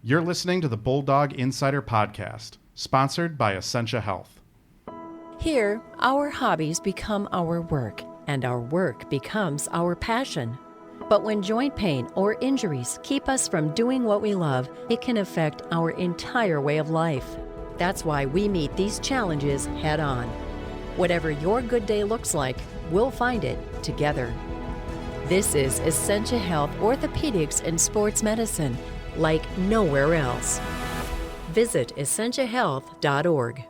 You're listening to the Bulldog Insider Podcast, sponsored by Essentia Health. Here, our hobbies become our work, and our work becomes our passion. But when joint pain or injuries keep us from doing what we love, it can affect our entire way of life. That's why we meet these challenges head on. Whatever your good day looks like, we'll find it together. This is Essentia Health Orthopedics and Sports Medicine, like nowhere else. Visit essentiahealth.org.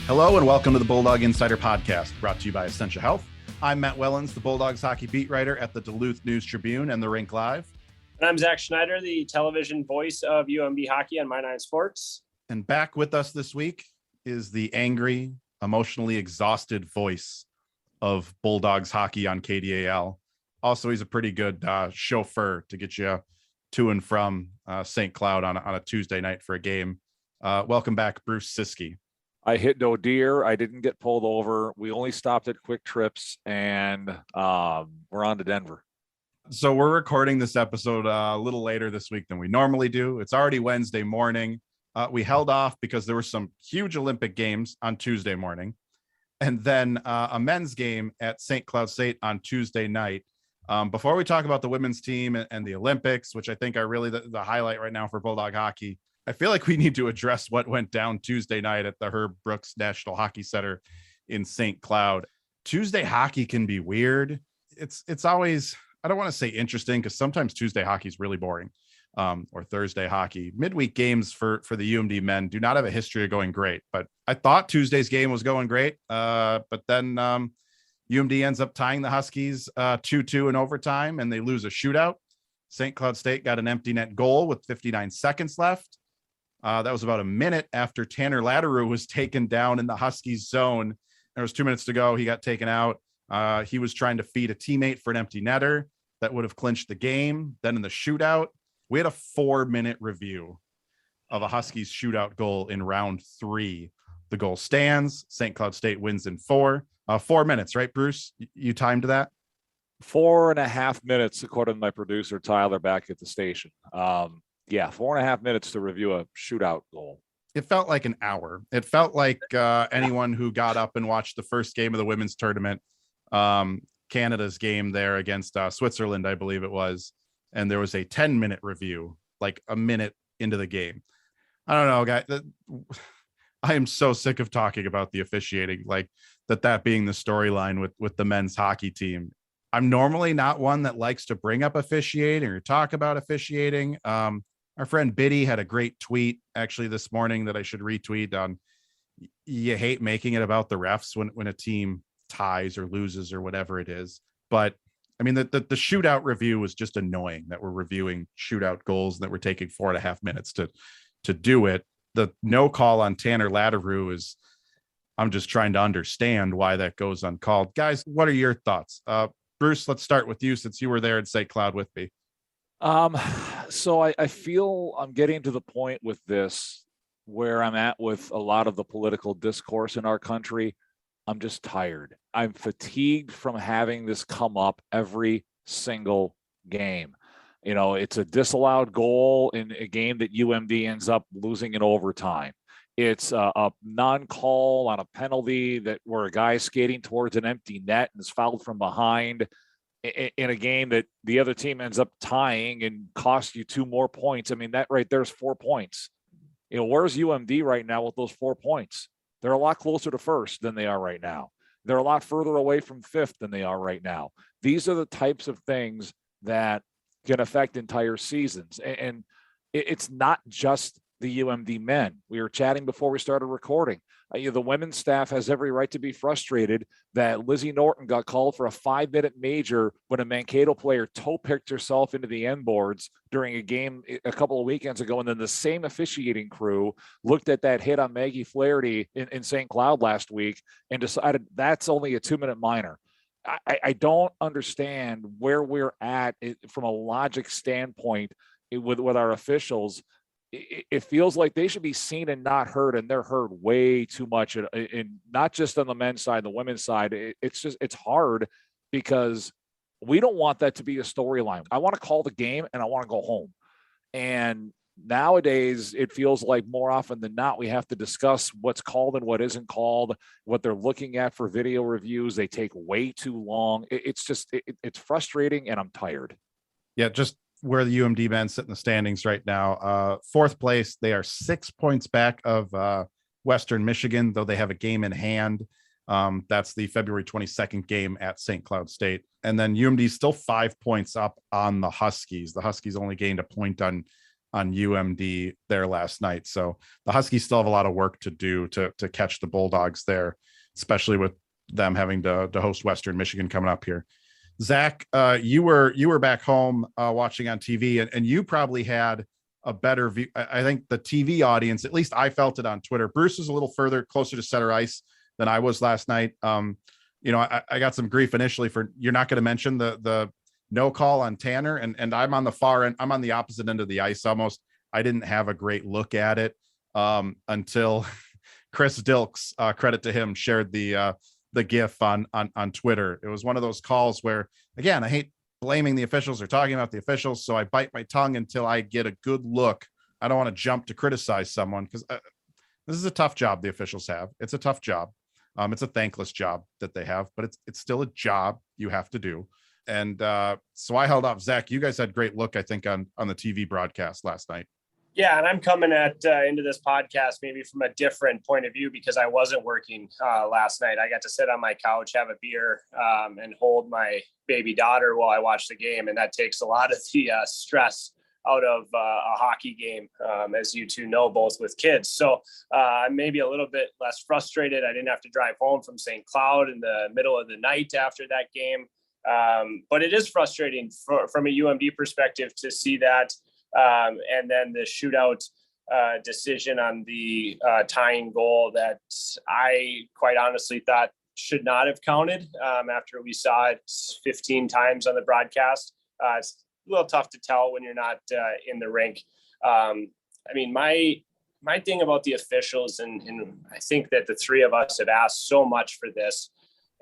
Hello and welcome to the Bulldog Insider Podcast, brought to you by Essentia Health. I'm Matt Wellens, the Bulldogs hockey beat writer at the Duluth News Tribune and the Rink Live. And I'm Zach Schneider, the television voice of UMD hockey on My Nine Sports. And back with us this week is the angry, emotionally exhausted voice of Bulldogs hockey on KDAL. Also, he's a pretty good chauffeur to get you to and from St. Cloud on a Tuesday night for a game. Welcome back, Bruce Ciskie. I hit no deer. I didn't get pulled over. We only stopped at Quick Trips, and we're on to Denver. So we're recording this episode a little later this week than we normally do. It's already Wednesday morning. We held off because there were some huge Olympic games on Tuesday morning, and then a men's game at St. Cloud State on Tuesday night. Before we talk about the women's team and the Olympics, which I think are really the highlight right now for Bulldog hockey, I feel like we need to address what went down Tuesday night at the Herb Brooks National Hockey Center in St. Cloud. Tuesday hockey can be weird. It's always, I don't want to say interesting, because sometimes Tuesday hockey is really boring, or Thursday hockey. Midweek games for the UMD men do not have a history of going great, but I thought Tuesday's game was going great. But then UMD ends up tying the Huskies 2-2 in overtime, and they lose a shootout. St. Cloud State got an empty net goal with 59 seconds left. That was about a minute after Tanner Latteroo was taken down in the Huskies zone. There was 2 minutes to go. He got taken out. He was trying to feed a teammate for an empty netter that would have clinched the game. Then in the shootout, we had a 4-minute review of a Huskies shootout goal in round 3. The goal stands. St. Cloud State wins in 4. 4 minutes, right, Bruce? You timed that? 4.5 minutes, according to my producer, Tyler, back at the station. 4.5 minutes to review a shootout goal. It felt like an hour. It felt like anyone who got up and watched the first game of the women's tournament, Canada's game there against Switzerland, I believe it was. And there was a 10-minute review, like a minute into the game. I don't know, guys. I am so sick of talking about the officiating, like that being the storyline with the men's hockey team. I'm normally not one that likes to bring up officiating or talk about officiating. Our friend Biddy had a great tweet actually this morning that I should retweet on. You hate making it about the refs when a team ties or loses or whatever it is. But I mean, the shootout review was just annoying, that we're reviewing shootout goals and that we're taking 4.5 minutes to do it. The no call on Tanner Latteroo is, I'm just trying to understand why that goes uncalled. Guys, what are your thoughts? Bruce, let's start with you, since you were there at St. Cloud with me. So I feel I'm getting to the point with this where I'm at with a lot of the political discourse in our country. I'm just tired. I'm fatigued from having this come up every single game. You know, it's a disallowed goal in a game that UMD ends up losing in overtime. It's a non-call on a penalty where a guy's skating towards an empty net and is fouled from behind in a game that the other team ends up tying and costs you 2 more points. I mean, that right there's 4 points. You know, where's UMD right now with those 4 points? They're a lot closer to first than they are right now. They're a lot further away from fifth than they are right now. These are the types of things that can affect entire seasons. And it's not just the UMD men. We were chatting before we started recording. The women's staff has every right to be frustrated that Lizzie Norton got called for a 5-minute major when a Mankato player toe-picked herself into the end boards during a game a couple of weekends ago. And then the same officiating crew looked at that hit on Maggie Flaherty in St. Cloud last week and decided that's only a 2-minute minor. I don't understand where we're at from a logic standpoint with our officials. it feels like they should be seen and not heard, and they're heard way too much, and not just on the men's side, the women's side. It's hard because we don't want that to be a storyline. I want to call the game and I want to go home. And nowadays it feels like more often than not, we have to discuss what's called and what isn't called, what they're looking at for video reviews. They take way too long. It's frustrating, and I'm tired. Yeah. Just where the UMD men sit in the standings right now, fourth place. They are 6 points back of Western Michigan, though they have a game in hand. That's the February 22nd game at St. Cloud State. And then UMD is still 5 points up on the Huskies. The Huskies only gained a point on UMD there last night. So the Huskies still have a lot of work to do to catch the Bulldogs there, especially with them having to host Western Michigan coming up here. Zach, you were back home watching on TV, and you probably had a better view. I think the TV audience, at least I felt it on Twitter. Bruce was a little closer to center ice than I was last night. I got some grief initially for you're not going to mention the no call on Tanner, and I'm on the far end. I'm on the opposite end of the ice almost. I didn't have a great look at it until Chris Dilks, credit to him, shared the GIF on Twitter. It was one of those calls where, again, I hate blaming the officials or talking about the officials, so I bite my tongue until I get a good look. I don't want to jump to criticize someone because this is a tough job the officials have. It's a tough job. It's a thankless job that they have, but it's still a job you have to do. And so I held off. Zach, you guys had great look, I think, on the TV broadcast last night. Yeah, and I'm coming into this podcast maybe from a different point of view because I wasn't working last night. I got to sit on my couch, have a beer, and hold my baby daughter while I watch the game, and that takes a lot of the stress out of a hockey game, as you two know, both with kids. So I'm maybe a little bit less frustrated. I didn't have to drive home from St. Cloud in the middle of the night after that game. But it is frustrating from a UMD perspective to see that. And then the shootout decision on the tying goal that I quite honestly thought should not have counted after we saw it 15 times on the broadcast. It's a little tough to tell when you're not in the rink. My thing about the officials, and I think that the three of us have asked so much for this,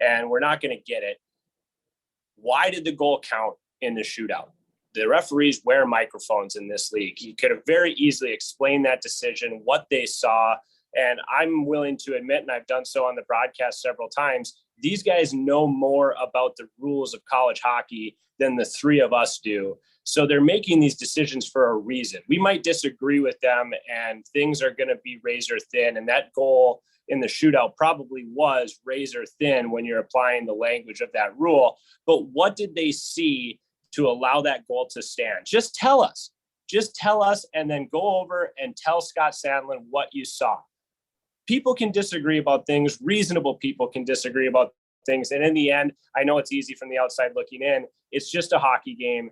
and we're not going to get it. Why did the goal count in the shootout? The referees wear microphones in this league. You could have very easily explained that decision, what they saw. And I'm willing to admit, and I've done so on the broadcast several times, these guys know more about the rules of college hockey than the three of us do. So they're making these decisions for a reason. We might disagree with them and things are going to be razor thin. And that goal in the shootout probably was razor thin when you're applying the language of that rule. But what did they see to allow that goal to stand? Just tell us, and then go over and tell Scott Sandlin what you saw. People can disagree about things. Reasonable people can disagree about things. And in the end, I know it's easy from the outside looking in. It's just a hockey game.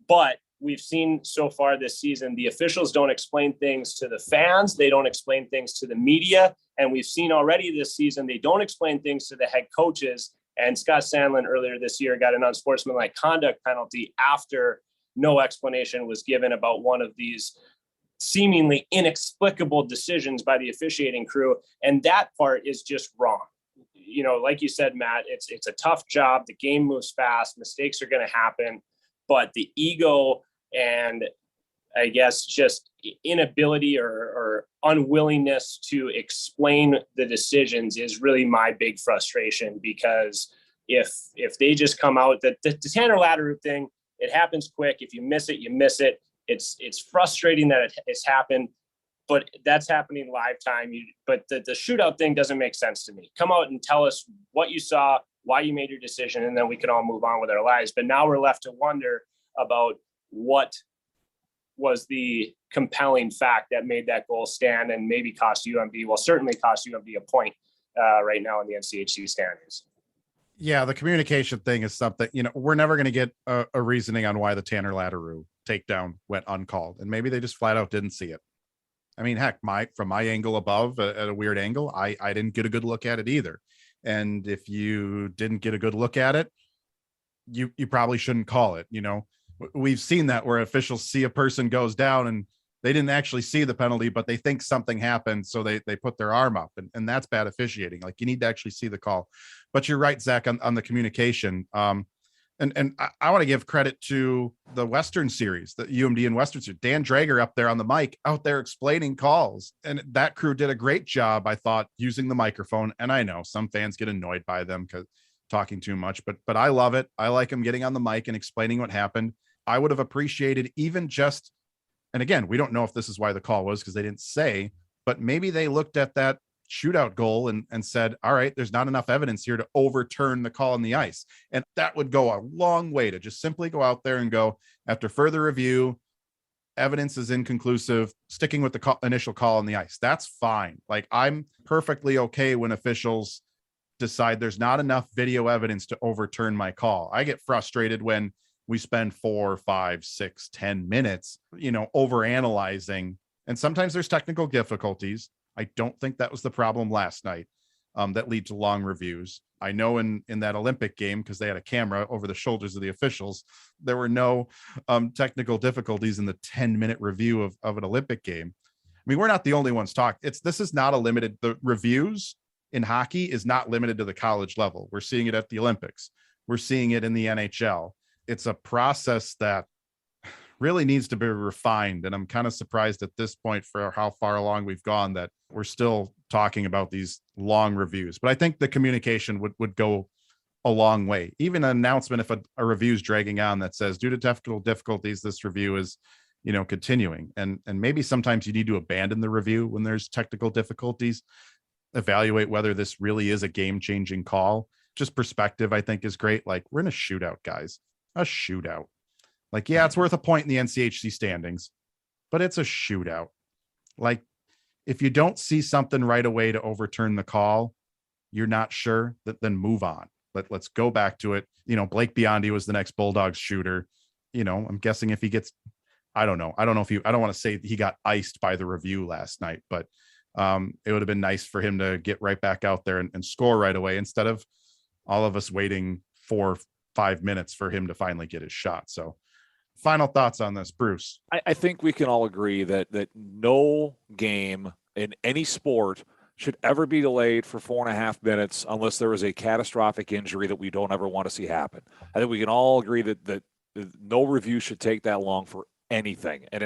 But we've seen so far this season, the officials don't explain things to the fans. They don't explain things to the media. And we've seen already this season, they don't explain things to the head coaches. And Scott Sandlin earlier this year got an unsportsmanlike conduct penalty after no explanation was given about one of these seemingly inexplicable decisions by the officiating crew. And that part is just wrong. You know, like you said, Matt, it's a tough job. The game moves fast. Mistakes are going to happen. But the ego and I guess just inability or unwillingness to explain the decisions is really my big frustration, because if they just come out, the Tanner Latteru thing, it happens quick. If you miss it, you miss it. It's frustrating that it's happened, but that's happening live time. But the shootout thing doesn't make sense to me. Come out and tell us what you saw, why you made your decision, and then we can all move on with our lives. But now we're left to wonder about what was the compelling fact that made that goal stand and maybe cost UMD, well, certainly cost UMD a point right now in the NCHC standings. Yeah, the communication thing is something, we're never going to get a reasoning on why the Tanner Latteru takedown went uncalled. And maybe they just flat out didn't see it. I mean, heck, from my angle above at a weird angle, I didn't get a good look at it either. And if you didn't get a good look at it, you probably shouldn't call it. We've seen that where officials see a person goes down and they didn't actually see the penalty, but they think something happened. So they put their arm up, and that's bad officiating. Like, you need to actually see the call. But you're right, Zach, on the communication. And I want to give credit to the Western series, the UMD and Western series. Dan Drager up there on the mic, out there explaining calls. And that crew did a great job, I thought, using the microphone. And I know some fans get annoyed by them because talking too much, but I love it. I like them getting on the mic and explaining what happened. I would have appreciated even just, and again, we don't know if this is why the call was, because they didn't say, but maybe they looked at that shootout goal and said, all right, there's not enough evidence here to overturn the call on the ice. And that would go a long way, to just simply go out there and go, after further review, evidence is inconclusive, sticking with the initial call on the ice. That's fine. Like, I'm perfectly okay when officials decide there's not enough video evidence to overturn my call. I get frustrated when we spend 4, 5, 6, 10 minutes, over analyzing. And sometimes there's technical difficulties. I don't think that was the problem last night, that lead to long reviews. I know in that Olympic game, because they had a camera over the shoulders of the officials, there were no technical difficulties in the 10-minute review of an Olympic game. I mean, we're not the only ones talking. This is not the reviews in hockey is not limited to the college level. We're seeing it at the Olympics. We're seeing it in the NHL. It's a process that really needs to be refined. And I'm kind of surprised at this point, for how far along we've gone, that we're still talking about these long reviews. But I think the communication would go a long way. Even an announcement, if a review is dragging on, that says, due to technical difficulties, this review is, continuing. And maybe sometimes you need to abandon the review when there's technical difficulties, evaluate whether this really is a game-changing call. Just perspective, I think, is great. Like, we're in a shootout, guys, a shootout. Like, yeah, it's worth a point in the NCHC standings, but it's a shootout. Like, if you don't see something right away to overturn the call, you're not sure, then move on. Let's go back to it. Blake Biondi was the next Bulldogs shooter. I'm guessing if he gets, I don't know. I don't want to say he got iced by the review last night, but it would have been nice for him to get right back out there and score right away, instead of all of us waiting 4, 5 minutes for him to finally get his shot. So, final thoughts on this, Bruce? I think we can all agree that no game in any sport should ever be delayed for 4.5 minutes unless there is a catastrophic injury that we don't ever want to see happen. I think we can all agree that no review should take that long for anything. And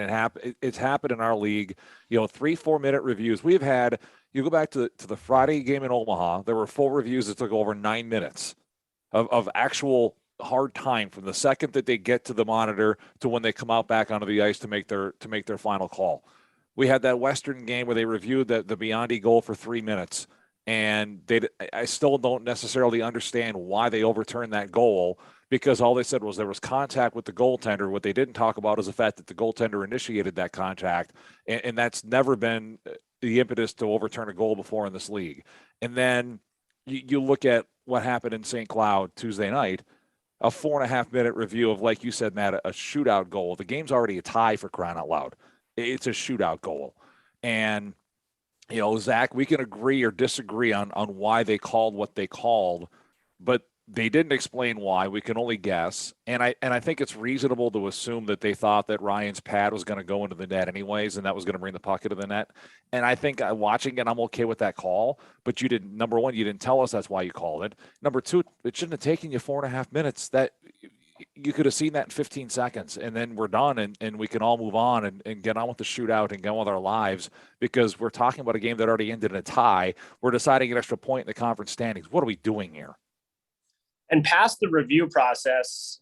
it's happened in our league, 3-4 minute reviews. We've had, you go back to the Friday game in Omaha, there were 4 reviews that took over 9 minutes of actual hard time from the second that they get to the monitor to when they come out back onto the ice to make their final call. We had that Western game where they reviewed the Biondi goal for 3 minutes, and I still don't necessarily understand why they overturned that goal, because all they said was there was contact with the goaltender. What they didn't talk about is the fact that the goaltender initiated that contact, and that's never been the impetus to overturn a goal before in this league. And then you look at what happened in St. Cloud Tuesday night, a 4.5 minute review of, like you said, Matt, a shootout goal. The game's already a tie, for crying out loud. It's a shootout goal. And, Zach, we can agree or disagree on why they called what they called, but they didn't explain why. We can only guess. And I think it's reasonable to assume that they thought that Ryan's pad was going to go into the net anyways, and that was going to bring the puck into the net. And I think watching it, I'm okay with that call. But number one, you didn't tell us that's why you called it. Number two, it shouldn't have taken you 4.5 minutes. That you could have seen that in 15 seconds, and then we're done, and we can all move on and get on with the shootout and get on with our lives, because we're talking about a game that already ended in a tie. We're deciding an extra point in the conference standings. What are we doing here? And past the review process,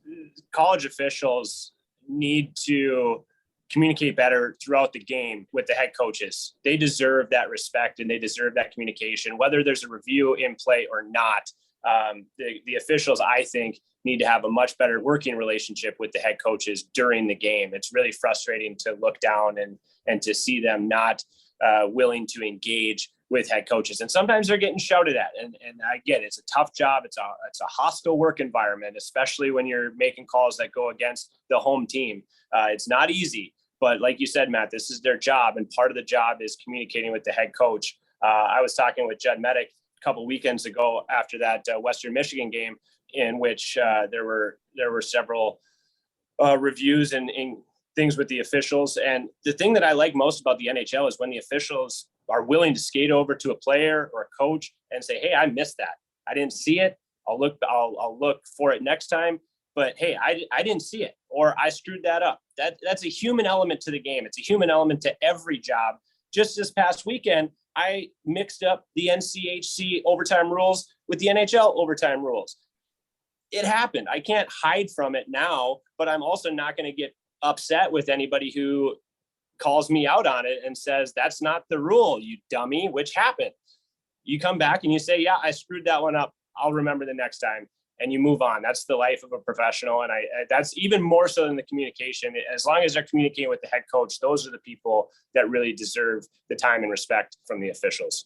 college officials need to communicate better throughout the game with the head coaches. They deserve that respect and they deserve that communication, whether there's a review in play or not. The officials, I think, need to have a much better working relationship with the head coaches during the game. It's really frustrating to look down and to see them not willing to engage with head coaches. And sometimes they're getting shouted at. And I get it. It's a tough job. It's a hostile work environment, especially when you're making calls that go against the home team. It's not easy, but like you said, Matt, this is their job. And part of the job is communicating with the head coach. I was talking with Judd Medic a couple weekends ago after that Western Michigan game, in which there were several reviews and things with the officials. And the thing that I like most about the NHL is when the officials are willing to skate over to a player or a coach and say, hey, I missed that. I didn't see it. I'll look for it next time. But hey, I didn't see it, or I screwed that up. That's a human element to the game. It's a human element to every job. Just this past weekend, I mixed up the NCHC overtime rules with the NHL overtime rules. It happened. I can't hide from it now, but I'm also not going to get upset with anybody who calls me out on it and says, that's not the rule, you dummy, which happened. You come back and you say, yeah, I screwed that one up. I'll remember the next time. And you move on. That's the life of a professional. And that's even more so than the communication. As long as they're communicating with the head coach, those are the people that really deserve the time and respect from the officials.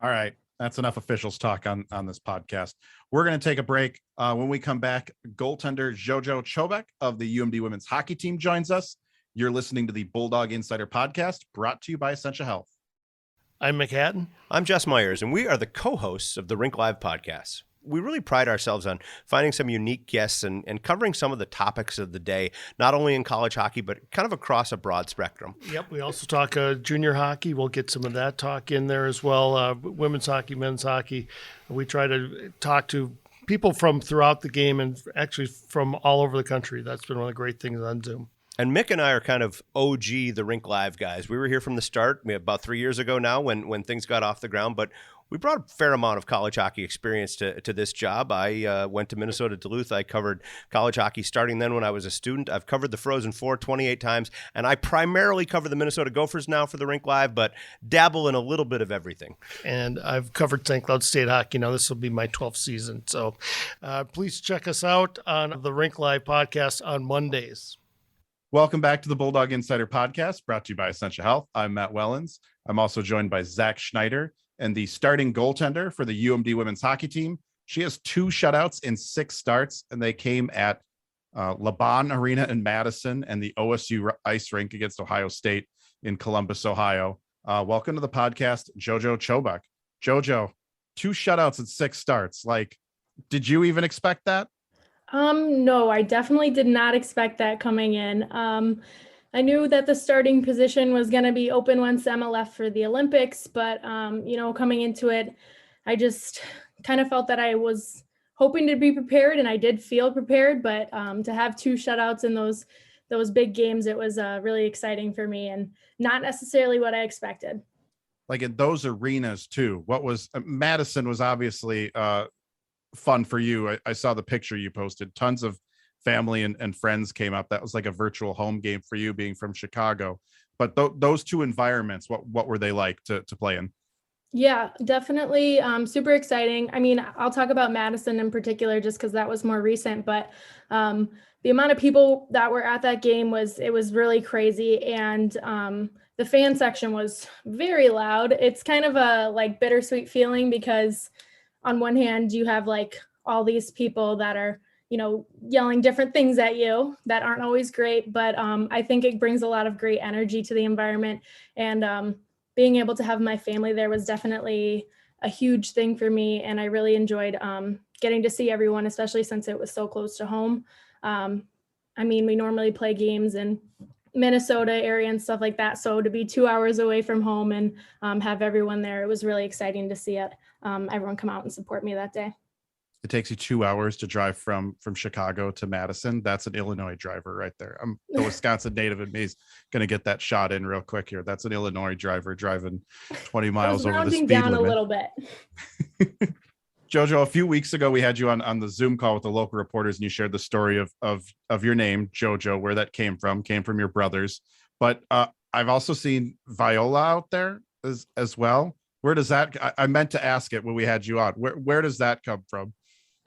All right. That's enough officials talk on this podcast. We're going to take a break. When we come back, goaltender Jojo Chobak of the UMD women's hockey team joins us. You're listening to the Bulldog Insider podcast, brought to you by Essentia Health. I'm McHatton. I'm Jess Myers, and we are the co-hosts of the Rink Live podcast. We really pride ourselves on finding some unique guests and covering some of the topics of the day, not only in college hockey, but kind of across a broad spectrum. Yep, we also talk junior hockey. We'll get some of that talk in there as well. Women's hockey, men's hockey. We try to talk to people from throughout the game and actually from all over the country. That's been one of the great things on Zoom. And Mick and I are kind of OG, the Rink Live guys. We were here from the start, about 3 years ago now when things got off the ground, but we brought a fair amount of college hockey experience to this job. I went to Minnesota Duluth. I covered college hockey starting then when I was a student. I've covered the Frozen Four 28 times, and I primarily cover the Minnesota Gophers now for the Rink Live, but dabble in a little bit of everything. And I've covered St. Cloud State hockey. Now this will be my 12th season. So please check us out on the Rink Live podcast on Mondays. Welcome back to the Bulldog Insider podcast, brought to you by Essentia Health. I'm Matt Wellens. I'm also joined by Zach Schneider, and the starting goaltender for the UMD women's hockey team. She has 2 shutouts in 6 starts, and they came at Laban Arena in Madison and the OSU ice rink against Ohio State in Columbus, Ohio. Welcome to the podcast, Jojo Chobak. Jojo, 2 shutouts in 6 starts. Like, did you even expect that? No, I definitely did not expect that coming in. I knew that the starting position was going to be open once Emma left for the Olympics, but, coming into it, I just kind of felt that I was hoping to be prepared, and I did feel prepared, but to have 2 shutouts in those big games, it was really exciting for me and not necessarily what I expected. Like in those arenas too, Madison was obviously fun for you. I saw the picture you posted. Tons of family and friends came up. That was like a virtual home game for you, being from Chicago. But those 2 environments, what were they like to play in? Yeah, definitely. Super exciting. I mean, I'll talk about Madison in particular just because that was more recent, but the amount of people that were at that game was really crazy. And the fan section was very loud. It's kind of a like bittersweet feeling because on one hand, you have like all these people that are, yelling different things at you that aren't always great, but I think it brings a lot of great energy to the environment. And being able to have my family there was definitely a huge thing for me. And I really enjoyed getting to see everyone, especially since it was so close to home. We normally play games in Minnesota area and stuff like that. So to be 2 hours away from home and have everyone there, it was really exciting to see everyone come out and support me that day. It takes you 2 hours to drive from Chicago to Madison. That's an Illinois driver right there. The Wisconsin native in me is going to get that shot in real quick here. That's an Illinois driver driving 20 miles over the speed down limit. A little bit. Jojo, a few weeks ago, we had you on the Zoom call with the local reporters, and you shared the story of your name, Jojo, where that came from your brothers. But I've also seen Viola out there as well. Where does that, I meant to ask it when we had you on, where does that come from?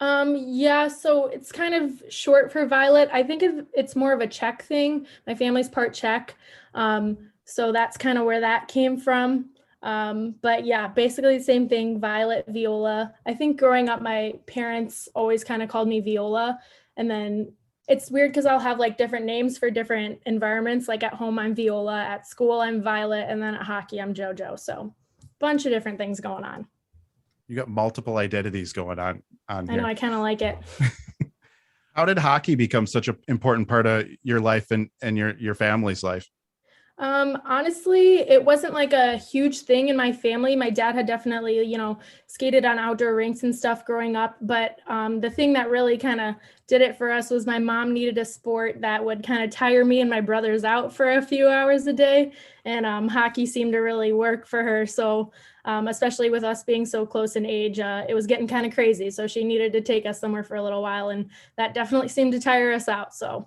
So it's kind of short for Violet. I think it's more of a Czech thing. My family's part Czech. So that's kind of where that came from. But yeah, basically the same thing, Violet, Viola. I think growing up, my parents always kind of called me Viola. And then it's weird because I'll have like different names for different environments. Like at home, I'm Viola. At school, I'm Violet. And then at hockey, I'm Jojo. So bunch of different things going on. You got multiple identities going on I know, I kind of like it. How did hockey become such an important part of your life and your family's life? Honestly, it wasn't like a huge thing in my family. My dad had definitely, skated on outdoor rinks and stuff growing up. But the thing that really kind of did it for us was my mom needed a sport that would kind of tire me and my brothers out for a few hours a day. And hockey seemed to really work for her. So especially with us being so close in age, it was getting kind of crazy. So she needed to take us somewhere for a little while. And that definitely seemed to tire us out. So.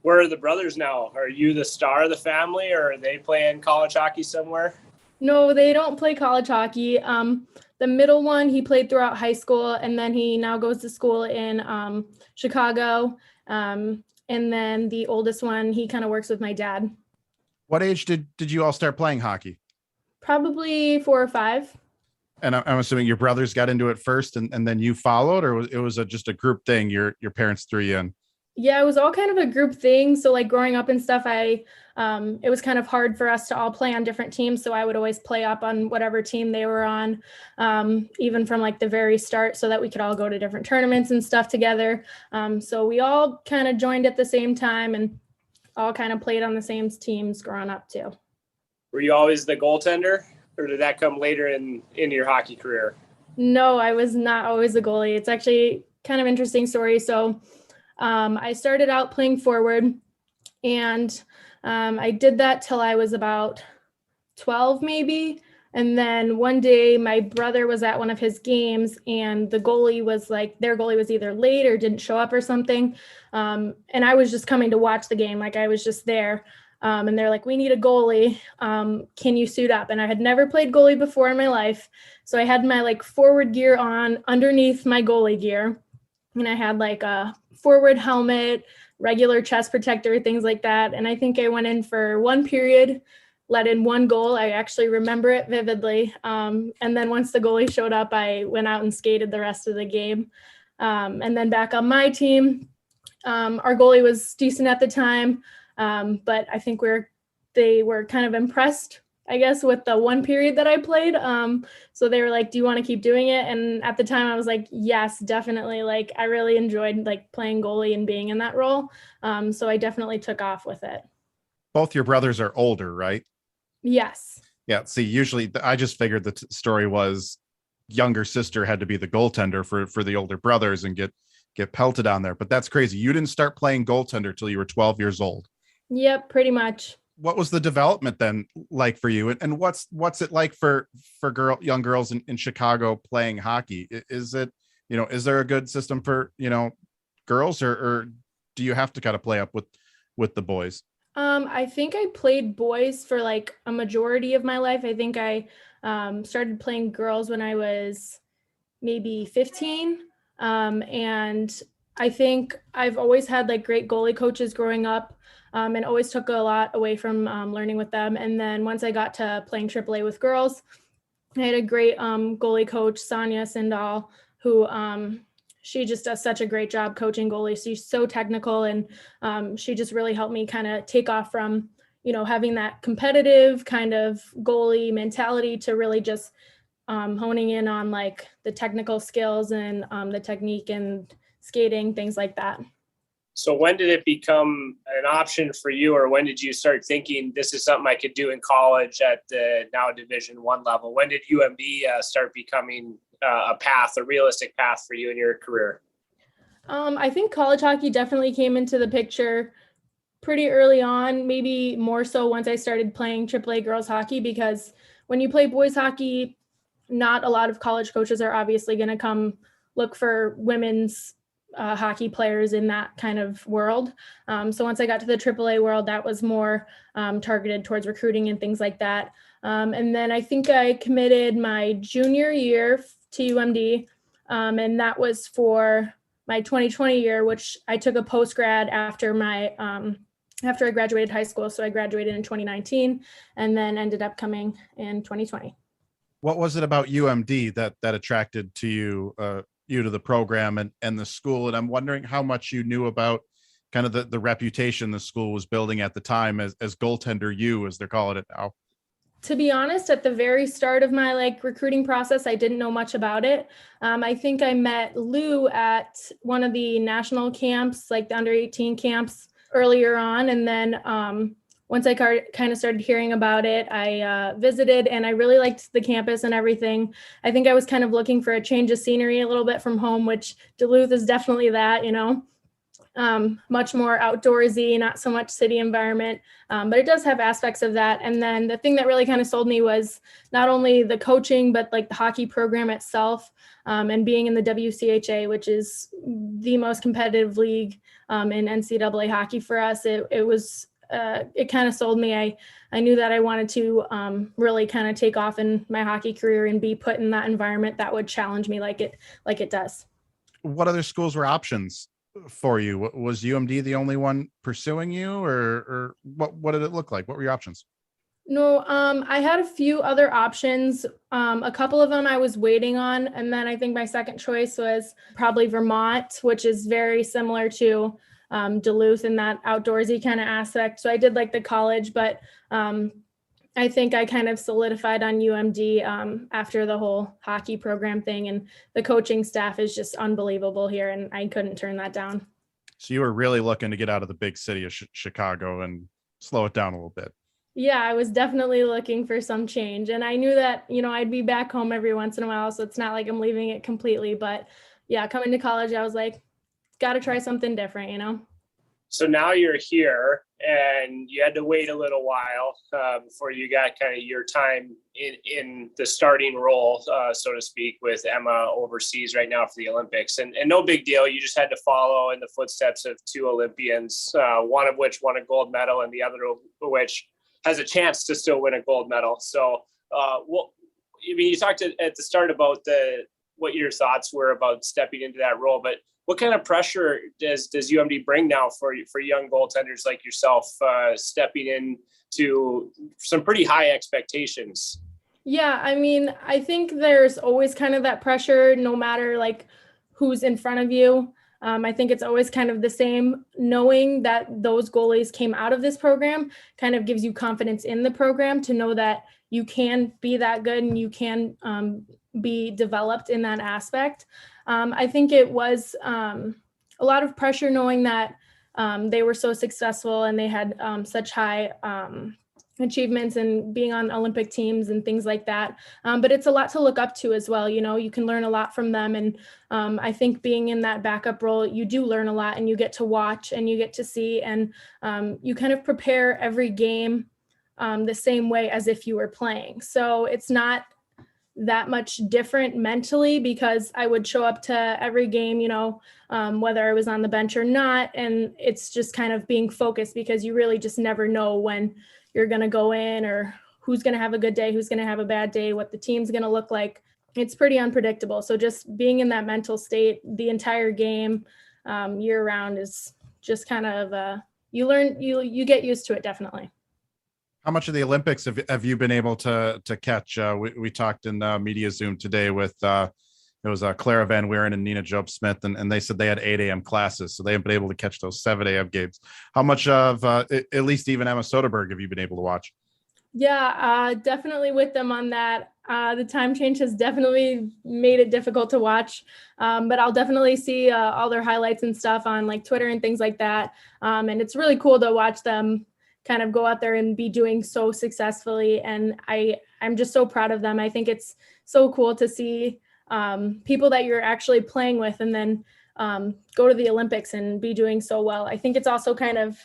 Where are the brothers now? Are you the star of the family, or are they playing college hockey somewhere? No, they don't play college hockey. The middle one, he played throughout high school, and then he now goes to school in Chicago. And then the oldest one, he kind of works with my dad. What age did you all start playing hockey? Probably 4 or 5. And I'm assuming your brothers got into it first and then you followed, or it was just a group thing your parents threw you in? Yeah, it was all kind of a group thing. So like growing up and stuff, it was kind of hard for us to all play on different teams. So I would always play up on whatever team they were on, even from like the very start, so that we could all go to different tournaments and stuff together. So we all kind of joined at the same time and all kind of played on the same teams growing up too. Were you always the goaltender, or did that come later in your hockey career? No, I was not always a goalie. It's actually kind of interesting story. So I started out playing forward, and I did that till I was about 12 maybe. And then one day my brother was at one of his games, and the goalie was like, their goalie was either late or didn't show up or something. And I was just coming to watch the game. Like I was just there. And they're like, we need a goalie. Can you suit up? And I had never played goalie before in my life. So I had my like forward gear on underneath my goalie gear. And I had like a forward helmet, regular chest protector, things like that. And I think I went in for one period, let in one goal. I actually remember it vividly. And then once the goalie showed up, I went out and skated the rest of the game. And then back on my team, our goalie was decent at the time. But I think they were kind of impressed, I guess, with the one period that I played. So they were like, do you want to keep doing it? And at the time I was like, yes, definitely. Like I really enjoyed like playing goalie and being in that role. So I definitely took off with it. Both your brothers are older, right? Yes. Yeah. See, usually I just figured the story was younger sister had to be the goaltender for the older brothers and get pelted on there. But that's crazy. You didn't start playing goaltender till you were 12 years old. Yep, pretty much. What was the development then like for you? And what's it like for young girls in Chicago playing hockey? Is it, is there a good system for, girls or do you have to kind of play up with the boys? I think I played boys for like a majority of my life. I think I started playing girls when I was maybe 15. And I think I've always had like great goalie coaches growing up. And always took a lot away from learning with them. And then once I got to playing AAA with girls, I had a great goalie coach, Sonia Sindal, who she just does such a great job coaching goalies. She's so technical, and she just really helped me kind of take off from, having that competitive kind of goalie mentality to really just honing in on like the technical skills and the technique and skating, things like that. So when did it become an option for you, or when did you start thinking this is something I could do in college at the now Division I level? When did UMD start becoming a realistic path for you in your career? I think college hockey definitely came into the picture pretty early on, maybe more so once I started playing AAA girls hockey, because when you play boys hockey, not a lot of college coaches are obviously going to come look for women's hockey players in that kind of world. So once I got to the AAA world, that was more targeted towards recruiting and things like that. And then I think I committed my junior year to UMD, and that was for my 2020 year, which I took a post-grad after I graduated high school. So I graduated in 2019 and then ended up coming in 2020. What was it about UMD that attracted to you to the program and the school? And I'm wondering how much you knew about kind of the reputation the school was building at the time as Goaltender U, as they're calling it now. To be honest, at the very start of my recruiting process, I didn't know much about it. I think I met Lou at one of the national camps, like the under 18 camps earlier on. And then once I kind of started hearing about it, I visited and I really liked the campus and everything. I think I was kind of looking for a change of scenery a little bit from home, which Duluth is definitely that, much more outdoorsy, not so much city environment, but it does have aspects of that. And then the thing that really kind of sold me was not only the coaching, but the hockey program itself, and being in the WCHA, which is the most competitive league in NCAA hockey for us. It kind of sold me. I knew that I wanted to really kind of take off in my hockey career and be put in that environment that would challenge me like it does. What other schools were options for you? Was UMD the only one pursuing you, or what did it look like? What were your options? No, I had a few other options. A couple of them I was waiting on. And then I think my second choice was probably Vermont, which is very similar to Duluth in that outdoorsy kind of aspect. So I did like the college, but I think I kind of solidified on UMD after the whole hockey program thing, and the coaching staff is just unbelievable here, and I couldn't turn that down. So you were really looking to get out of the big city of Chicago and slow it down a little bit. Yeah, I was definitely looking for some change, and I knew that, I'd be back home every once in a while, so it's not like I'm leaving it completely. But yeah, coming to college, I was like, got to try something different. So now you're here, and you had to wait a little while before you got kind of your time in the starting role, so to speak, with Emma overseas right now for the Olympics. And no big deal. You just had to follow in the footsteps of two Olympians, one of which won a gold medal and the other of which has a chance to still win a gold medal. So, you talked at the start about what your thoughts were about stepping into that role, but what kind of pressure does UMD bring now for young goaltenders like yourself, stepping into some pretty high expectations? Yeah, I think there's always kind of that pressure, no matter who's in front of you. I think it's always kind of the same. Knowing that those goalies came out of this program kind of gives you confidence in the program to know that you can be that good and you can be developed in that aspect. I think it was a lot of pressure knowing that they were so successful and they had such high achievements and being on Olympic teams and things like that. But it's a lot to look up to as well. You can learn a lot from them. And I think being in that backup role, you do learn a lot and you get to watch and you get to see, and you kind of prepare every game the same way as if you were playing. So it's not that much different mentally, because I would show up to every game, whether I was on the bench or not. And it's just kind of being focused, because you really just never know when you're going to go in or who's going to have a good day, who's going to have a bad day, what the team's going to look like. It's pretty unpredictable. So just being in that mental state the entire game year round is just kind of, you get used to it, definitely. How much of the Olympics have you been able to catch? We talked in media Zoom today with it was Clara Van Weeren and Nina Job Smith, and they said they had 8 a.m. classes, so they haven't been able to catch those 7 a.m. games. How much of at least even Emma Soderberg have you been able to watch? Yeah, definitely with them on that. The time change has definitely made it difficult to watch, but I'll definitely see all their highlights and stuff on Twitter and things like that. And it's really cool to watch them kind of go out there and be doing so successfully. And I'm just so proud of them. I think it's so cool to see people that you're actually playing with and then go to the Olympics and be doing so well. I think it's also kind of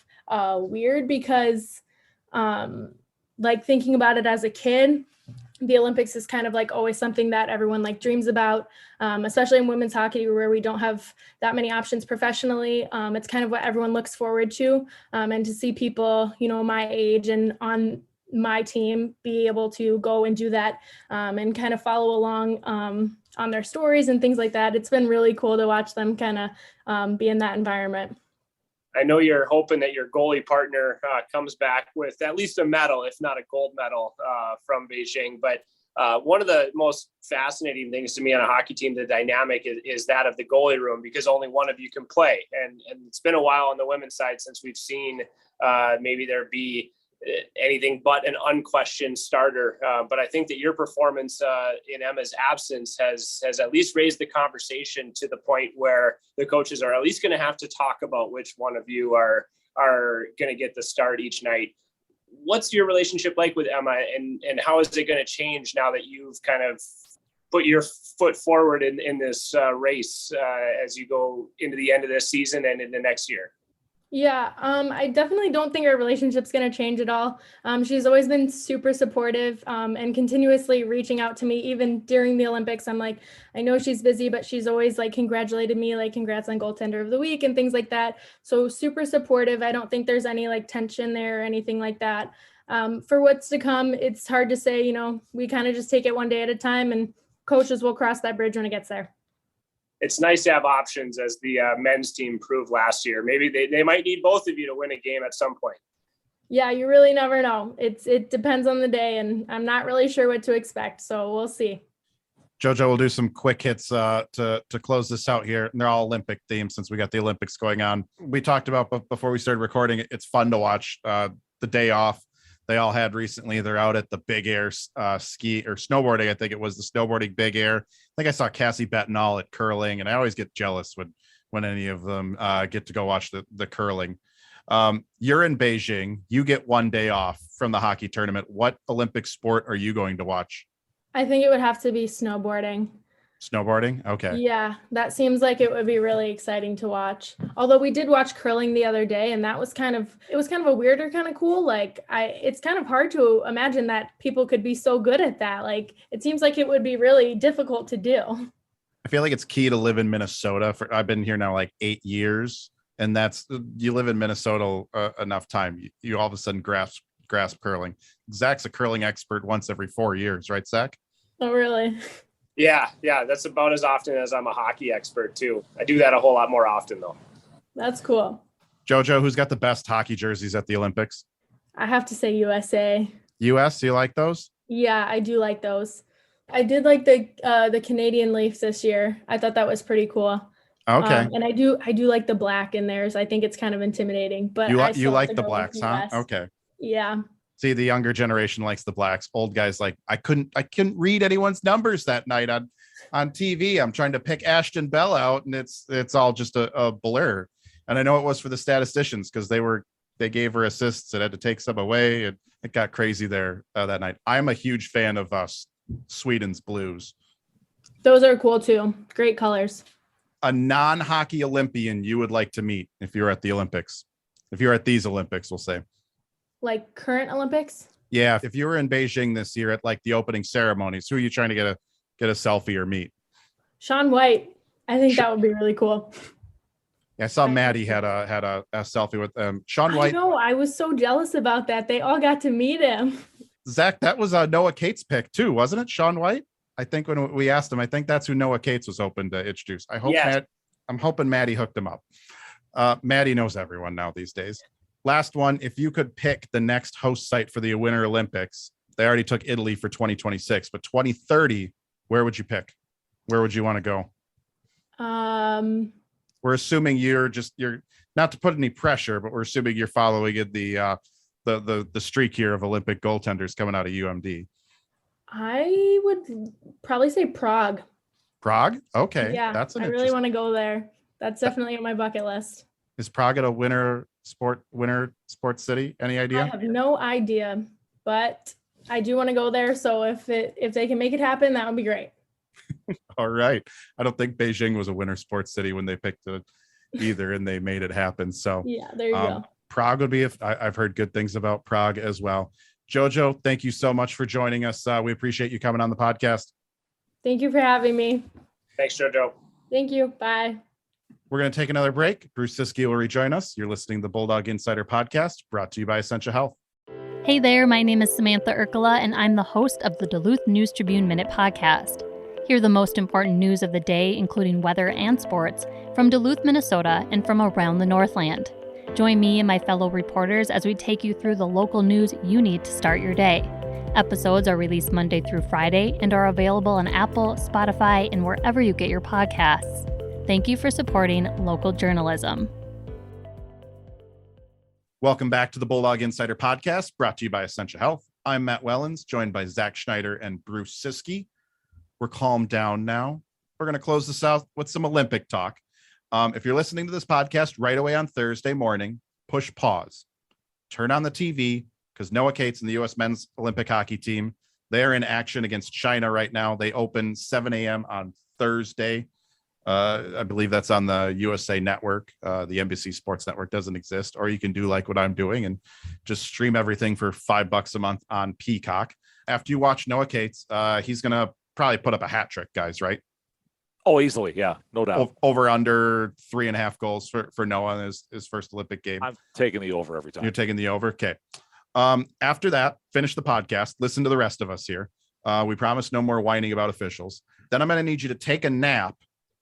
weird because thinking about it as a kid, the Olympics is kind of always something that everyone dreams about, especially in women's hockey where we don't have that many options professionally. It's kind of what everyone looks forward to. And to see people, my age and on my team be able to go and do that and kind of follow along on their stories and things like that. It's been really cool to watch them kind of be in that environment. I know you're hoping that your goalie partner comes back with at least a medal, if not a gold medal from Beijing. But one of the most fascinating things to me on a hockey team, the dynamic is that of the goalie room, because only one of you can play. And it's been a while on the women's side since we've seen maybe there be anything but an unquestioned starter. But I think that your performance in Emma's absence has at least raised the conversation to the point where the coaches are at least going to have to talk about which one of you are going to get the start each night. What's your relationship like with Emma, and how is it going to change now that you've kind of put your foot forward in this race as you go into the end of this season and into next year? Yeah, I definitely don't think our relationship's going to change at all. She's always been super supportive and continuously reaching out to me, even during the Olympics. I'm like, I know she's busy, but she's always like congratulated me, like congrats on goaltender of the week and things like that. So super supportive. I don't think there's any like tension there or anything like that. For what's to come, it's hard to say, you know, we kind of just take it one day at a time, and coaches will cross that bridge when it gets there. It's nice to have options, as the men's team proved last year. Maybe they might need both of you to win a game at some point. Yeah, you really never know. It depends on the day, and I'm not really sure what to expect. So we'll see. Jojo, we'll do some quick hits to close this out here. And they're all Olympic themed since we got the Olympics going on. We talked about before we started recording, it's fun to watch the day off they all had recently. They're out at the big air ski or snowboarding. I think it was the snowboarding big air. I think I saw Cassie Bettenall at curling, and I always get jealous when any of them get to go watch the curling. You're in Beijing. You get one day off from the hockey tournament. What Olympic sport are you going to watch? I think it would have to be snowboarding. Snowboarding? Okay. Yeah, that seems like it would be really exciting to watch. Although we did watch curling the other day, and that was kind of a weirder kind of cool. Like it's kind of hard to imagine that people could be so good at that. Like it seems like it would be really difficult to do. I feel like it's key to live in Minnesota. I've been here now like 8 years, and you live in Minnesota enough time, you all of a sudden grasp curling. Zach's a curling expert once every 4 years, right, Zach? Oh, really? Yeah, that's about as often as I'm a hockey expert too. I do that a whole lot more often though. That's cool. Jojo, who's got the best hockey jerseys at the Olympics? I have to say USA. US, do you like those? Yeah, I do like those. I did like the Canadian Leafs this year. I thought that was pretty cool. Okay. And I do like the black in theirs. I think it's kind of intimidating, but you like the blacks, huh? Okay. Yeah. See, the younger generation likes the blacks. Old guys like, I couldn't read anyone's numbers that night on TV. I'm trying to pick Ashton Bell out, and it's all just a blur. And I know it was for the statisticians because they gave her assists. It had to take some away. It got crazy there that night. I'm a huge fan of Sweden's blues. Those are cool too. Great colors. A non-hockey Olympian you would like to meet if you're at the Olympics? If you're at these Olympics, we'll say. Like current Olympics? Yeah. If you were in Beijing this year at like the opening ceremonies, who are you trying to get a selfie or meet? Shaun White. I think that would be really cool. Yeah, I saw Maddie had a selfie with Shaun White. No, I was so jealous about that. They all got to meet him. Zach, that was Noah Cates' pick too, wasn't it? Shaun White. I think when we asked him, I think that's who Noah Cates was hoping to introduce. I'm hoping Maddie hooked him up. Maddie knows everyone now these days. Last one, if you could pick the next host site for the Winter Olympics, they already took Italy for 2026, but 2030, where would you pick? Where would you want to go? We're assuming you're not to put any pressure, but we're assuming you're following the streak here of Olympic goaltenders coming out of UMD. I would probably say Prague. Prague? Okay. Yeah, I really want to go there. That's definitely on my bucket list. Is Prague a winter sports city? Any idea? I have no idea, but I do want to go there. So if they can make it happen, that would be great. All right. I don't think Beijing was a winter sports city when they picked it either, and they made it happen. So yeah, there you go. Prague would be, I've heard good things about Prague as well. Jojo, thank you so much for joining us. We appreciate you coming on the podcast. Thank you for having me. Thanks, Jojo. Thank you. Bye. We're going to take another break. Bruce Ciskie will rejoin us. You're listening to the Bulldog Insider Podcast, brought to you by Essentia Health. Hey there, my name is Samantha Urkala, and I'm the host of the Duluth News Tribune Minute Podcast. Hear the most important news of the day, including weather and sports, from Duluth, Minnesota, and from around the Northland. Join me and my fellow reporters as we take you through the local news you need to start your day. Episodes are released Monday through Friday and are available on Apple, Spotify, and wherever you get your podcasts. Thank you for supporting local journalism. Welcome back to the Bulldog Insider Podcast, brought to you by Essentia Health. I'm Matt Wellens, joined by Zach Schneider and Bruce Ciskie. We're calmed down now. We're going to close this out with some Olympic talk. If you're listening to this podcast right away on Thursday morning, push pause. Turn on the TV, because Noah Cates and the U.S. men's Olympic hockey team, they're in action against China right now. They open 7 a.m. on Thursday. I believe that's on the USA Network. The NBC Sports Network doesn't exist, or you can do like what I'm doing and just stream everything for $5 a month on Peacock. After you watch Noah Cates, he's going to probably put up a hat trick, guys, right? Oh, easily. Yeah, no doubt. Over under 3.5 goals for Noah in his first Olympic game. I'm taking the over every time. You're taking the over. Okay. After that, finish the podcast. Listen to the rest of us here. We promise no more whining about officials. Then I'm going to need you to take a nap,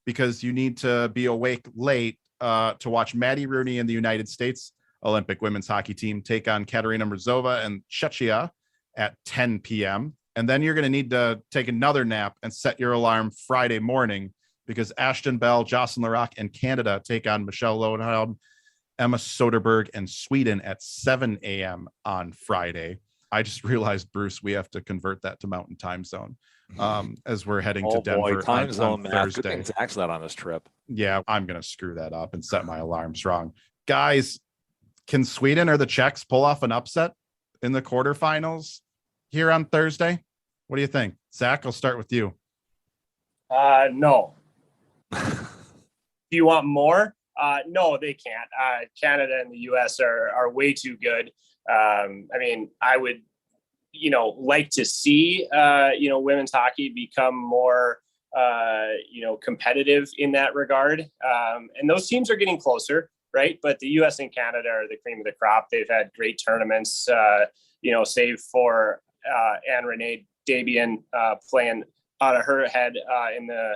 because you need to be awake late to watch Maddie Rooney and the United States Olympic women's hockey team take on Katerina Mrzova and Czechia at 10 p.m. And then you're going to need to take another nap and set your alarm Friday morning, because Ashton Bell, Jocelyn Larocque, and Canada take on Michelle Lodenhelm, Emma Soderberg, and Sweden at 7 a.m. on Friday. I just realized, Bruce, we have to convert that to Mountain Time Zone as we're heading to Denver time zone, on Thursday. Thursday. Zach's not on this trip. Yeah, I'm going to screw that up and set my alarms wrong. Guys, can Sweden or the Czechs pull off an upset in the quarterfinals here on Thursday? What do you think? Zach, I'll start with you. No. Do you want more? No, they can't. Canada and the US are way too good. I would, like to see, women's hockey become more, competitive in that regard. And those teams are getting closer, right? But the US and Canada are the cream of the crop. They've had great tournaments, save for Anne Renee Dabian playing out of her head in the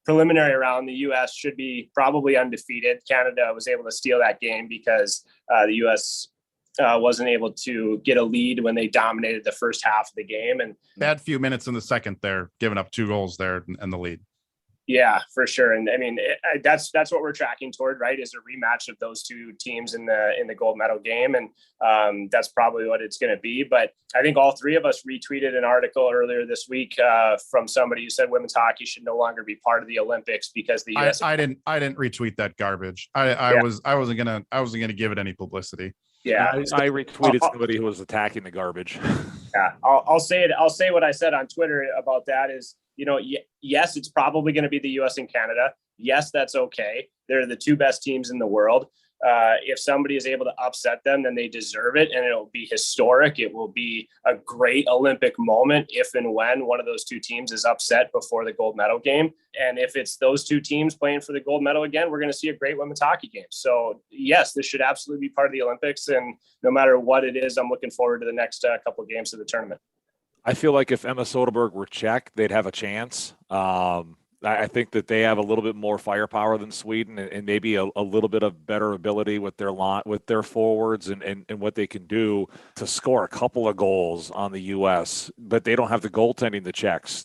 preliminary round. The U.S. should be probably undefeated. Canada was able to steal that game because the U.S. Wasn't able to get a lead when they dominated the first half of the game. And bad few minutes in the second there, giving up 2 goals there and the lead. Yeah, for sure. And that's what we're tracking toward, right? Is a rematch of those two teams in the gold medal game. And that's probably what it's going to be. But I think all three of us retweeted an article earlier this week from somebody who said women's hockey should no longer be part of the Olympics because the US. I didn't retweet that garbage. I wasn't gonna give it any publicity. Yeah, I retweeted somebody who was attacking the garbage. Yeah, I'll say it. I'll say what I said on Twitter about that is, yes, it's probably going to be the U.S. and Canada. Yes, that's okay. They're the 2 best teams in the world. If somebody is able to upset them, then they deserve it, and it'll be historic. It will be a great Olympic moment if and when one of those 2 teams is upset before the gold medal game. And if it's those 2 teams playing for the gold medal again, we're going to see a great women's hockey game. So yes, this should absolutely be part of the Olympics. And no matter what it is, I'm looking forward to the next couple of games of the tournament. I feel like if Emma Soderberg were Czech, they'd have a chance. I think that they have a little bit more firepower than Sweden, and maybe a little bit of better ability with their forwards and what they can do to score a couple of goals on the U.S. But they don't have the goaltending, the Czechs,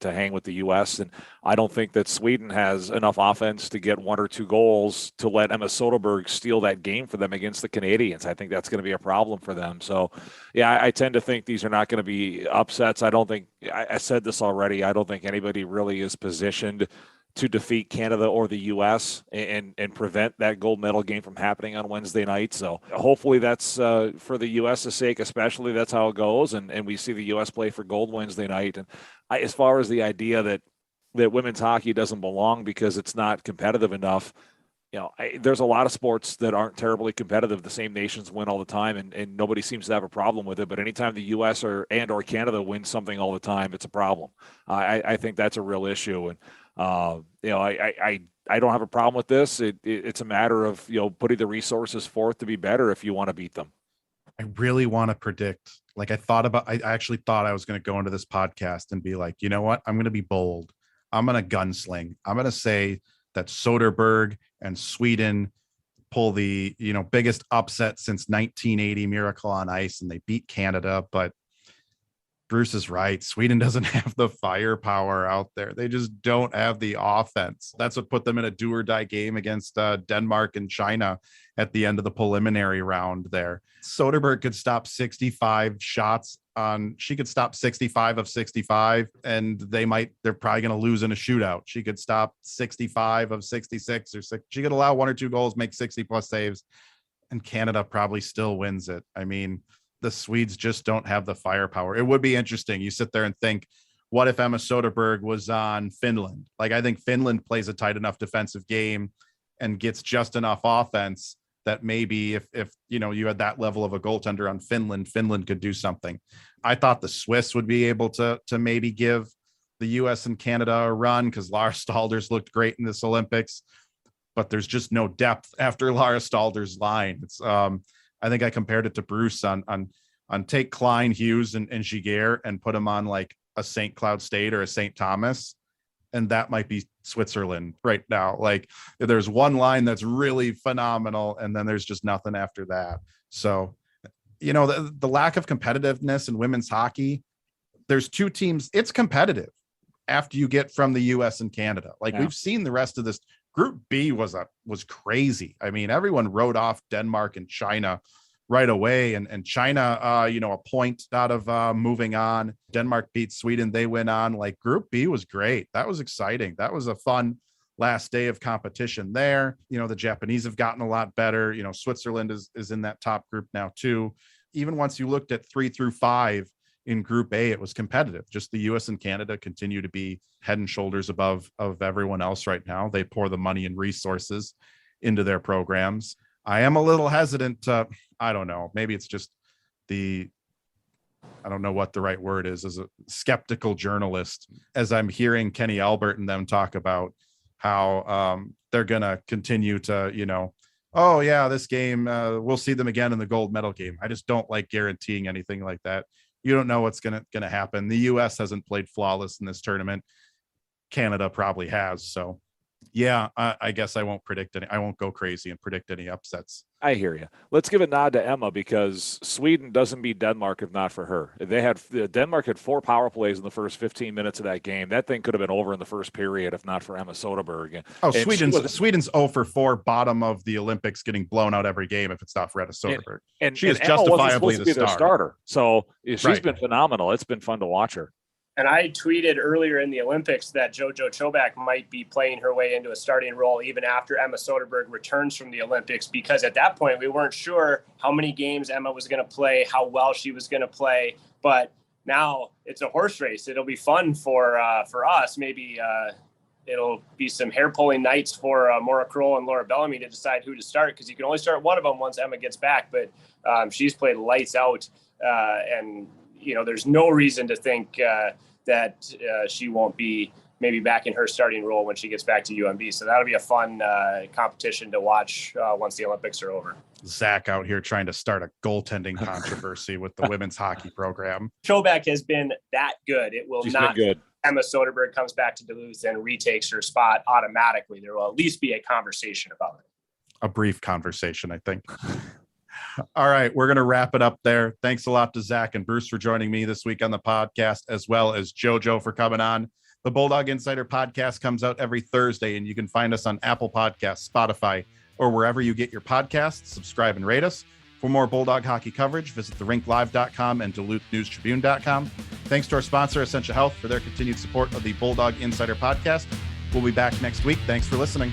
to hang with the U.S. And I don't think that Sweden has enough offense to get 1 or 2 goals to let Emma Soderberg steal that game for them against the Canadians. I think that's going to be a problem for them. So, yeah, I tend to think these are not going to be upsets. I said this already. I don't think anybody really is positioned to defeat Canada or the U.S. and prevent that gold medal game from happening on Wednesday night. So hopefully that's for the U.S.'s sake, especially that's how it goes. And we see the U.S. play for gold Wednesday night. And as far as the idea that women's hockey doesn't belong because it's not competitive enough, there's a lot of sports that aren't terribly competitive. The same nations win all the time, and nobody seems to have a problem with it. But anytime the U.S. or Canada wins something all the time, it's a problem. I think that's a real issue. And I don't have a problem with this. It's a matter of putting the resources forth to be better if you want to beat them. I really want to predict. Like I actually thought I was going to go into this podcast and be like, you know what? I'm going to be bold. I'm going to gunsling. I'm going to say that Soderberg and Sweden pull the biggest upset since 1980 Miracle on Ice, and they beat Canada. But Bruce is right. Sweden doesn't have the firepower out there. They just don't have the offense. That's what put them in a do or die game against Denmark and China at the end of the preliminary round there. Soderberg could stop 65 shots she could stop 65 of 65, and they're probably going to lose in a shootout. She could stop 65 of 66 she could allow 1 or 2 goals, make 60 plus saves, and Canada probably still wins it. I mean, the Swedes just don't have the firepower. It would be interesting. You sit there and think, what if Emma Soderberg was on Finland? Like, I think Finland plays a tight enough defensive game and gets just enough offense that maybe if you had that level of a goaltender on Finland could do something. I thought the Swiss would be able to maybe give the US and Canada a run because Lara Stalder's looked great in this Olympics, but there's just no depth after Lara Stalder's line. It's I think I compared it to Bruce on take Klein, Hughes, and Giguère and put them on like a St. Cloud State or a St. Thomas. And that might be Switzerland right now. Like, there's one line that's really phenomenal, and then there's just nothing after that. So, the lack of competitiveness in women's hockey, there's 2 teams. It's competitive after you get from the US and Canada. Like, we've seen the rest of this. Group B was crazy. I mean, everyone wrote off Denmark and China right away, and China, a point out of moving on. Denmark beat Sweden. They went on. Like, Group B was great. That was exciting. That was a fun last day of competition there. The Japanese have gotten a lot better. Switzerland is in that top group now too. Even once you looked at 3 through 5 in Group A, it was competitive. Just the US and Canada continue to be head and shoulders above of everyone else right now. They pour the money and resources into their programs. I am a little hesitant to, I don't know, maybe it's just I don't know what the right word is, as a skeptical journalist, as I'm hearing Kenny Albert and them talk about how they're going to continue to, oh yeah, this game, we'll see them again in the gold medal game. I just don't like guaranteeing anything like that. You don't know what's going to happen. The US hasn't played flawless in this tournament. Canada probably has. So yeah, I guess I won't go crazy and predict any upsets. I hear you. Let's give a nod to Emma, because Sweden doesn't beat Denmark if not for her. Denmark had 4 power plays in the first 15 minutes of that game. That thing could have been over in the first period if not for Emma Soderberg. Oh, Sweden's 0 for 4, bottom of the Olympics, getting blown out every game if it's not for Emma Soderberg. And she is Emma justifiably the starter. So she's been phenomenal. It's been fun to watch her. And I tweeted earlier in the Olympics that Jojo Chobak might be playing her way into a starting role even after Emma Soderberg returns from the Olympics, because at that point we weren't sure how many games Emma was going to play, how well she was going to play. But now it's a horse race. It'll be fun for us. Maybe it'll be some hair-pulling nights for Maura Kroll and Laura Bellamy to decide who to start, because you can only start one of them once Emma gets back. But she's played lights out, and there's no reason to think that she won't be maybe back in her starting role when she gets back to UMD. So that'll be a fun competition to watch once the Olympics are over. Zach out here trying to start a goaltending controversy with the women's hockey program. Chobak has been that good. It will not. Good. Emma Soderberg comes back to Duluth and retakes her spot automatically. There will at least be a conversation about it. A brief conversation, I think. All right, we're going to wrap it up there. Thanks a lot to Zach and Bruce for joining me this week on the podcast, as well as Jojo for coming on. The Bulldog Insider podcast comes out every Thursday, and you can find us on Apple Podcasts, Spotify, or wherever you get your podcasts. Subscribe and rate us. For more Bulldog hockey coverage, visit therinklive.com and DuluthNewsTribune.com. Thanks to our sponsor, Essentia Health, for their continued support of the Bulldog Insider podcast. We'll be back next week. Thanks for listening.